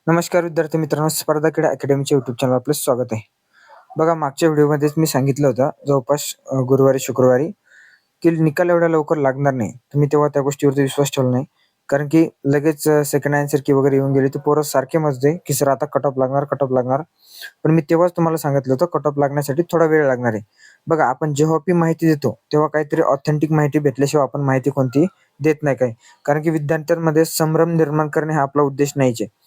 नमस्कार विद्यार्थी मित्रांनो, स्पर्धा क्रीडा अकॅडमीच्या यूट्यूब चॅनल आपलं स्वागत आहे. बघा, मागच्या व्हिडिओमध्येच मी सांगितलं होतं जवळपास गुरुवारी शुक्रवारी की निकाल एवढ्या लवकर लागणार नाही. तुम्ही तेव्हा त्या गोष्टीवरती विश्वास ठेवला नाही. कारण की लगेच सेकंड आन्सर की वगैरे येऊन गेली तर पोरं सारखे म्हणत की सर आता कट ऑफ लागणार, कट ऑफ लागणार. पण मी तेव्हाच तुम्हाला सांगितलं होतं कट ऑफ लागण्यासाठी थोडा वेळ लागणार आहे. बघा, आपण जेव्हा बी माहिती देतो तेव्हा काहीतरी ऑथेंटिक माहिती भेटल्याशिवाय आपण माहिती कोणती देत नाही काय. कारण की विद्यार्थ्यांमध्ये संभ्रम निर्माण करणे हा आपला उद्देश नाहीच आहे.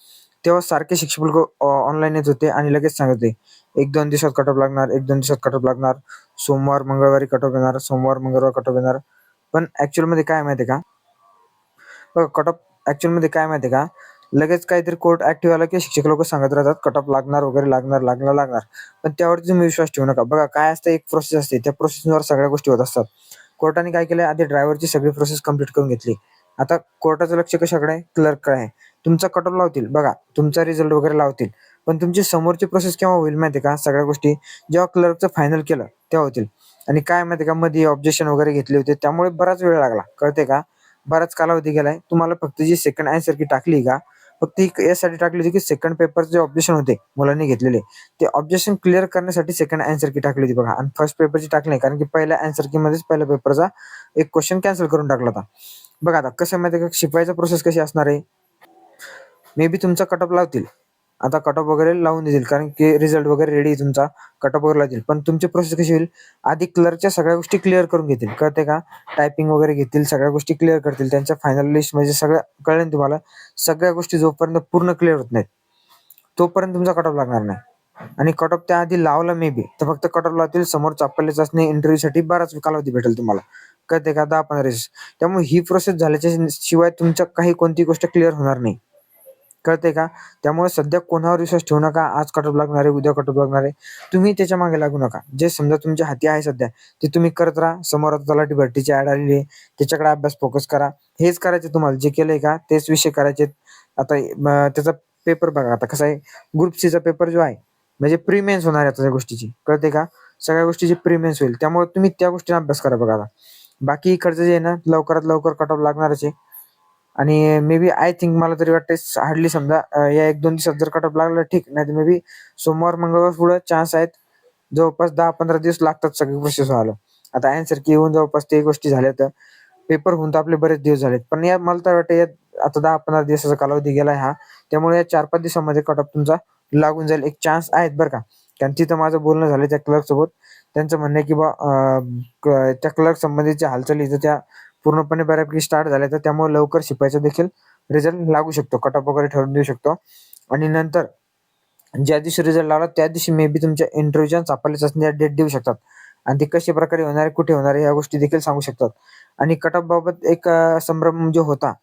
तेव्हा सारखे शिक्षक लोक ऑनलाईन येत होते आणि लगेच सांगत होते, 1-2 दिवसात कट ऑफ लागणार, 1-2 दिवसात कट ऑफ लागणार, सोमवार, मंगळवारी कट ऑफ येणार, सोमवार, मंगळवार कट ऑफ येणार. पण ॲक्चुअलमध्ये काय माहिती आहे का? बघा, कट ऑफ ॲक्चुअलमध्ये काय माहिती आहे का? लगेच काहीतरी कोर्ट ॲक्टिव्ह आला की शिक्षक लोकं सांगत राहतात कट ऑफ लागणार वगैरे, लागणार. पण त्यावरती तुम्ही विश्वास ठेवू नका. बघा, काय असतं, एक प्रोसेस असते. त्या प्रोसेसनुसार सगळ्या गोष्टी होत असतात. कोर्टाने काय केलंय, आधी ड्रायव्हरची सगळी प्रोसेस कंप्लीट करून घेतली. आता कोर्टाचं लक्ष कशाकडे आहे? क्लर्ककडे आहे. तुमचा कट ऑफ लावतील बघा, तुमचा रिझल्ट वगैरे लावतील. पण तुमची समोरची प्रोसेस केव्हा होईल माहिती आहे का? सगळ्या गोष्टी जेव्हा क्लर्कचं फायनल केलं तेव्हा होतील. आणि काय माहिती आहे का, मध्ये ऑब्जेक्शन वगैरे घेतले होते त्यामुळे बराच वेळ लागला. कळतंय का? बराच कालावधी गेलाय. तुम्हाला फक्त जी सेकंड आन्सर की टाकली का, फक्त ही यासाठी टाकली होती की सेकंड पेपरचे जे ऑब्जेक्शन होते मुलांनी घेतलेले, ते ऑब्जेक्शन क्लिअर करण्यासाठी सेकंड आन्सर की टाकली होती बघा. आणि फर्स्ट पेपरची टाकली नाही, कारण की पहिल्या आन्सर कीमध्येच पहिल्या पेपरचा एक क्वेश्चन कॅन्सल करून टाकला होता. बघा, आता कसं माहिती आहे का, शिकवायचा प्रोसेस कशी असणार आहे? मे बी तुमचा कट ऑफ लावतील. आता कट ऑफ वगैरे लावून देतील, कारण की रिझल्ट वगैरे रेडी आहे तुमचा, कट ऑफ वगैरे लावतील. पण तुमची प्रोसेस कशी होईल? आधी क्लर्कच्या सगळ्या गोष्टी क्लिअर करून घेतील. कळतंय का? टायपिंग वगैरे घेतील, सगळ्या गोष्टी क्लिअर करतील. त्यांच्या फायनल लिस्ट म्हणजे सगळं कळलं ना तुम्हाला? सगळ्या गोष्टी जोपर्यंत पूर्ण क्लिअर होत नाहीत, तोपर्यंत तुमचा कट ऑफ लागणार नाही. आणि कट ऑफ त्याआधी लावला मे बी, तर फक्त कट ऑफ लावतील. समोर चापल्ले चाचणी इंटरव्ह्यूसाठी बराच कालावधी भेटेल तुम्हाला. कळतंय का? 10-15 दिवस. त्यामुळे ही प्रोसेस झाल्याच्या शिवाय तुमच्या काही कोणती गोष्ट क्लिअर होणार नाही. कळतंय का? त्यामुळे सध्या कोणावर विश्वास ठेवू नका. आज कट ऑफ लागणार आहे, उद्या कट ऑफ लागणार आहे. तुम्ही त्याच्या मागे लागू नका. जे समजा तुमच्या हाती आहे सध्या, ते तुम्ही करत राहा. समोर आता तलाठी भरतीची ॲड आलेली आहे, त्याच्याकडे अभ्यास फोकस करा. हेच करायचं तुम्हाला. जे केलंय का तेच विषय करायचे. आता त्याचा पेपर बघा, आता कसा आहे, ग्रुप सीचा पेपर जो आहे, म्हणजे प्री मेन्स होणार आहे आता त्या गोष्टीची. कळतंय का? सगळ्या गोष्टीची प्री मेन्स होईल. त्यामुळे तुम्ही त्या गोष्टींना अभ्यास करा बघा आता. बाकी इकडचं जे आहे ना, लवकरात लवकर कट ऑफ लागणारच आहे. आणि मे बी आय थिंक मला तरी वाटतंय हार्डली समजा या 1-2 दिवसात जर कट ऑफ लागला ठीक, नाहीतर मे बी सोमवार, मंगळवार पुढे चान्स आहेत. जवळपास 10-15 दिवस लागतात सगळी प्रोसेस व्हायला. आता आन्सर की येऊन जवळपास ते गोष्टी झाल्या, तर पेपर होऊन तर आपले बरेच दिवस झालेत. पण या मला तर वाटतं यात आता 10-15 दिवसाचा कालावधी गेलाय हा. त्यामुळे या 4-5 दिवसामध्ये कट ऑफ तुमचा लागून जाईल. एक चान्स आहेत बरं का. कारण तिथं माझं बोलणं झालं त्या क्लर्कसोबत. त्यांचं म्हणणं आहे की त्या क्लर्क संबंधीच्या हालचाली तर त्या पूर्णपणे बऱ्यापैकी स्टार्ट झाल्या, तर त्यामुळे लवकर शिपाईचा देखील रिझल्ट लागू शकतो. कट ऑफ वगैरे ठरवून देऊ शकतो. आणि नंतर ज्या दिवशी रिझल्ट लागला त्या दिवशी मे बी तुमच्या इंटरव्ह्यूच्या चाचपल्ली चाचणीच्या डेट देऊ शकतात. आणि ते कशा प्रकारे होणार आहे, कुठे होणार आहे, ह्या गोष्टी देखील सांगू शकतात. आणि कट ऑफ बाबत एक संभ्रम जो होता,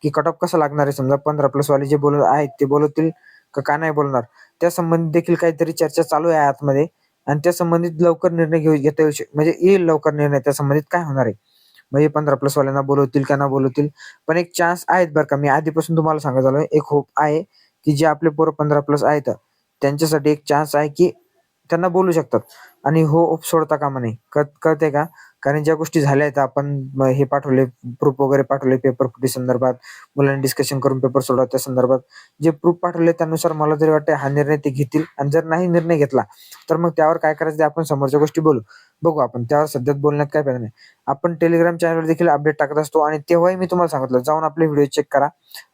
की कट ऑफ कसा लागणार आहे, समजा 15+ वाले जे बोलत आहेत ते बोलवतील का नाही बोलणार, त्या संबंधित देखील काहीतरी चर्चा चालू आहे आतमध्ये. आणि त्या संबंधित लवकर निर्णय घेता येऊ म्हणजे येईल लवकर निर्णय त्या संबंधित काय होणार आहे. म्हणजे 15+ वाल्यांना बोलवतील का नाही बोलवतील. पण एक चान्स आहेत बरं का. मी आधीपासून तुम्हाला सांगत आलोय. एक होप आहे, की जे आपले पोरं 15+ आहेत, त्यांच्यासाठी एक चान्स आहे, की त्यांना बोलू शकतात. आणि होप सोडता कामा नये. कळतंय का? कारण ज्या गोष्टी झाल्या आहेत, आपण हे पाठवले, प्रूफ वगैरे पाठवले पेपर फुटी संदर्भात, मुलांनी डिस्कशन करून पेपर सोडवा त्या संदर्भात. जे प्रूफ पाठवले त्यानुसार मला तरी वाटतं हा निर्णय ते घेतील. आणि जर नाही निर्णय घेतला, तर मग त्यावर काय करायचं ते आपण समोरच्या गोष्टी बघू आपण. त्यावर सध्याच बोलण्यात काही फायदा नाही. आपण टेलिग्राम चॅनलवर देखील अपडेट टाकत असतो. आणि तेव्हाही मी तुम्हाला सांगितलं, जाऊन आपले व्हिडिओ चेक करा.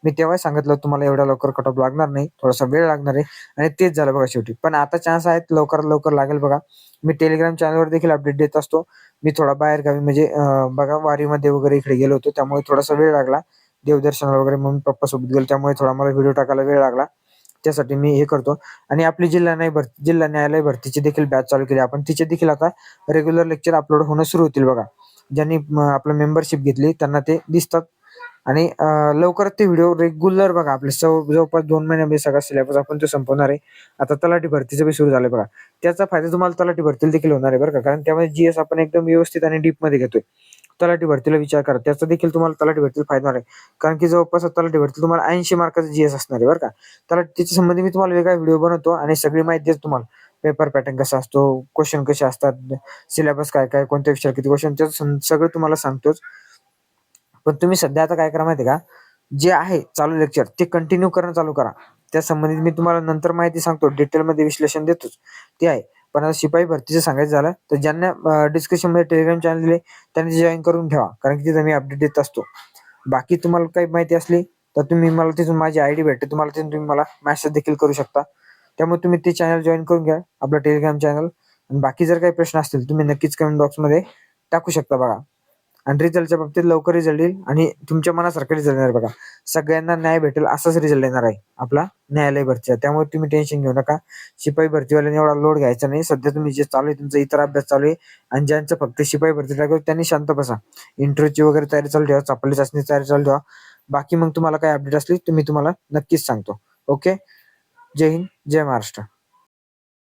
मी तेव्हाही सांगितलं तुम्हाला एवढ्या लवकर कट ऑफ लागणार नाही, थोडासा वेळ लागणार आहे. आणि तेच झालं बघा शेवटी. पण आता चान्स आहेत, लवकरात लवकर लागेल बघा. मी टेलिग्राम चॅनलवर देखील अपडेट देत असतो. मी थोडा बाहेर गावी म्हणजे बघा वारीमध्ये वगैरे इकडे गेलो होतो, त्यामुळे थोडासा वेळ लागला. देवदर्शनाला वगैरे म्हणून पप्पासोबत गेलो, त्यामुळे थोडा मला व्हिडिओ टाकायला वेळ लागला. त्यासाठी मी हे करतो. आणि आपली जिल्हा न्यायालय भरतीची देखील बॅच चालू केली आपण. तिचे देखील आता रेग्युलर लेक्चर अपलोड होणं सुरू होतील बघा. ज्यांनी आपलं मेंबरशिप घेतली त्यांना ते दिसतात. आणि लवकरच ते व्हिडिओ रेग्युलर बघा. आपले जवळपास 2 महिन्यामध्ये सगळा सिलेबस आपण तो संपवणार आहे. आता तलाठी भरतीचं बी सुरू झालं बघा. त्याचा फायदा तुम्हाला तलाठी भरतीला देखील होणार आहे बरं का. कारण त्यामध्ये जीएस आपण एकदम व्यवस्थित आणि डीपमध्ये घेतोय. तलाठी भरतीला विचार करा, त्याचा देखील तुम्हाला तलाठी भरतीला फायदा होणार आहे. कारण की जवळपास तलाठी भरतीला तुम्हाला 80 मार्काचा जीएस असणार आहे बरं का. त्याच्या संबंधी मी तुम्हाला वेगळा व्हिडिओ बनवतो आणि सगळी माहिती देतो तुम्हाला. पेपर पॅटर्न कसा असतो, क्वेश्चन कसे असतात, सिलेबस काय काय, कोणत्या विषयात किती क्वेश्चन, सगळं तुम्हाला सांगतोच. पण तुम्ही सध्या आता काय करा माहिती आहे का, जे आहे चालू लेक्चर ते कंटिन्यू करणं चालू करा. त्या संबंधित मी तुम्हाला नंतर माहिती सांगतो, डिटेलमध्ये विश्लेषण देतोच ते आहे. पण आता शिपाई भरतीचं सांगायचं झालं तर ज्यांना डिस्क्रिप्शनमध्ये टेलिग्राम चॅनल दिले त्यांनी जॉईन करून ठेवा, कारण की तिथं मी अपडेट देत असतो. बाकी तुम्हाला काही माहिती असली तर तुम्ही मला तिथून माझी ID भेटते, तुम्हाला तिथून तुम्ही मला मेसेज देखील करू शकता. त्यामुळे तुम्ही ते चॅनल जॉईन करून घ्या, आपलं टेलिग्राम चॅनल. आणि बाकी जर काही प्रश्न असतील तुम्ही नक्कीच कमेंट बॉक्समध्ये टाकू शकता बघा. आणि रिझल्टच्या बाबतीत लवकर रिझल्ट येईल आणि तुमच्या मनासारखं रिझल्ट येणार बघा. सगळ्यांना न्याय भेटेल असाच रिझल्ट येणार आहे आपला न्यायालय भरतीचा. त्यामुळे तुम्ही टेन्शन घेऊ नका. शिपाई भरतीवाल्यांनी एवढा लोड घ्यायचा नाही. सध्या तुम्ही जे चालू आहे तुमचा इतर अभ्यास चालू आहे, आणि ज्यांचं फक्त शिपाई भरती लागेल त्यांनी शांत बसा. इंटरव्ह्यूची वगैरे तयारी चालू ठेवा, चापली चाचणी तयारी चालू ठेवा. बाकी मग तुम्हाला काही अपडेट असली तर मी तुम्हाला नक्कीच सांगतो. ओके. जय हिंद, जय महाराष्ट्र.